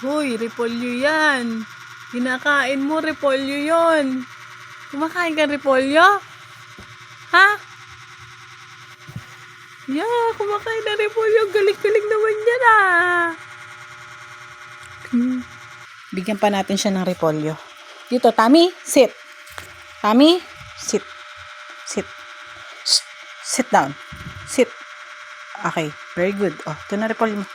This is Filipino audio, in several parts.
Hoy, repolyo yan. Kinakain mo, repolyo yon. Kumakain ka repolyo? Ha? Yeah, kumakain na repolyo. Galing-galing naman yan ah. Bigyan pa natin siya ng repolyo. Dito, Tami, sit. Tami, sit. Sit. Shh. Sit down. Sit. Okay, very good. Oh, ito na repolyo mo.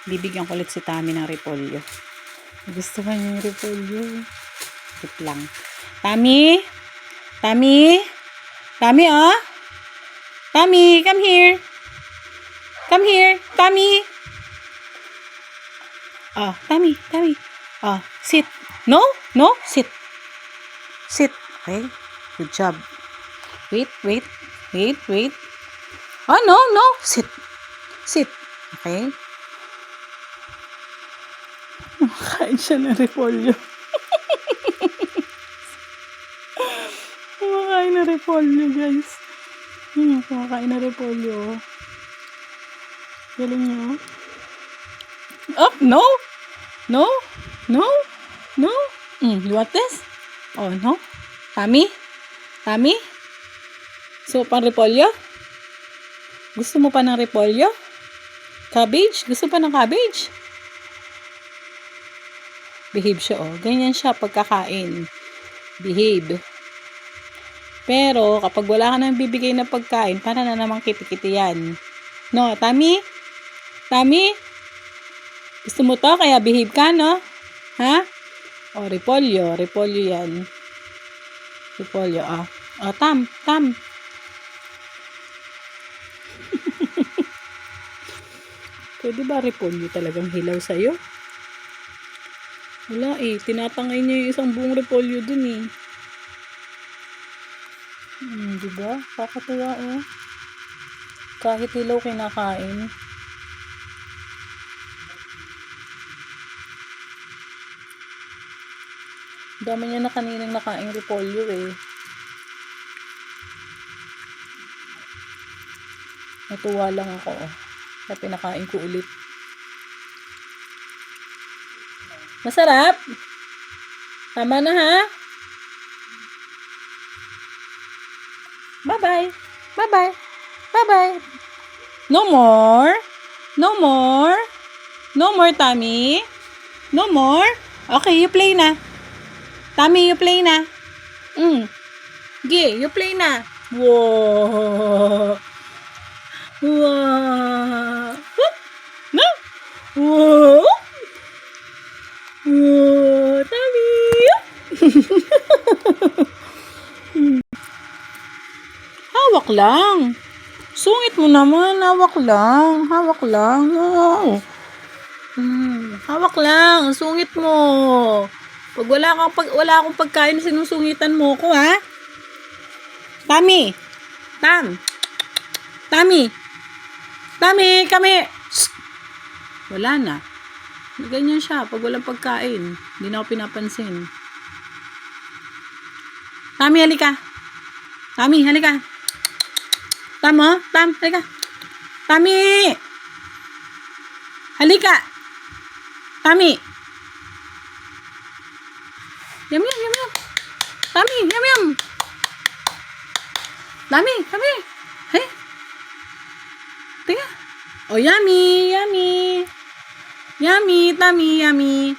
Bibigyan ko ulit si Tami ng repolyo. Gusto ba niya yung repolyo? Wait lang. Tami? Tami? Tami, oh? Tami, come here. Come here. Tami. Oh, Tami, Tami. Oh, sit. No? No? Sit. Sit. Okay. Good job. Wait, wait. Wait, wait. Oh, no, no. Sit. Sit. Okay. Kumakain siya ng repolyo. Kumakain na repolyo, guys. Kumakain na repolyo. Galing niya. Oh, no. No. No. No. You want this? Oh, no. Tami? Tami? Gusto mo pang repolyo? Gusto mo pa ng repolyo? Cabbage? Gusto pa ng cabbage? Behave siya, oh. Ganyan siya pagkakain. Behave. Pero, kapag wala ka nang bibigay na pagkain, para na namang kiti-kiti yan. No, Tami? Tami? Gusto mo to? Kaya behave ka, no? Ha? O, repolyo. Repolyo yan. Repolyo, oh. O, Tam. Tam. Pwede ba repolyo talagang hilaw sa'yo? Wala eh. Tinatangay niya yung isang buong repolyo dun eh. Diba? Kakatuwa oh. Kahit hilaw kinakain. Dami niya na kaninang nakain repolyo eh. Natuwa lang ako oh. Kaya pinakain ko ulit. Masarap? Tama na ha? Bye-bye. Bye-bye. Bye-bye. No more. No more. No more, Tami. No more. Okay, you play na. Tami, you play na. Okay, you play na. Wow. Wow. No. Wow. Wow, Tami. Hawak lang. Sungit mo naman. Hawak lang. Hawak lang. No. Hawak lang. Sungit mo. Pag wala akong pagkain, sinusungitan mo ko, ha? Tami. Tam. Tami. Tami, kami. Shh. Wala na. Ganyan siya. Pag walang pagkain, hindi na ako pinapansin. Tami, halika. Tami, halika. Tam, oh. Tam, halika. Tami. Halika. Tami. Yum, yum, yum, yum. Tami, yum, yum. Tami, kami. Hey. Tingnan. Oh, yummy, yummy. Yummy, Tami, yummy.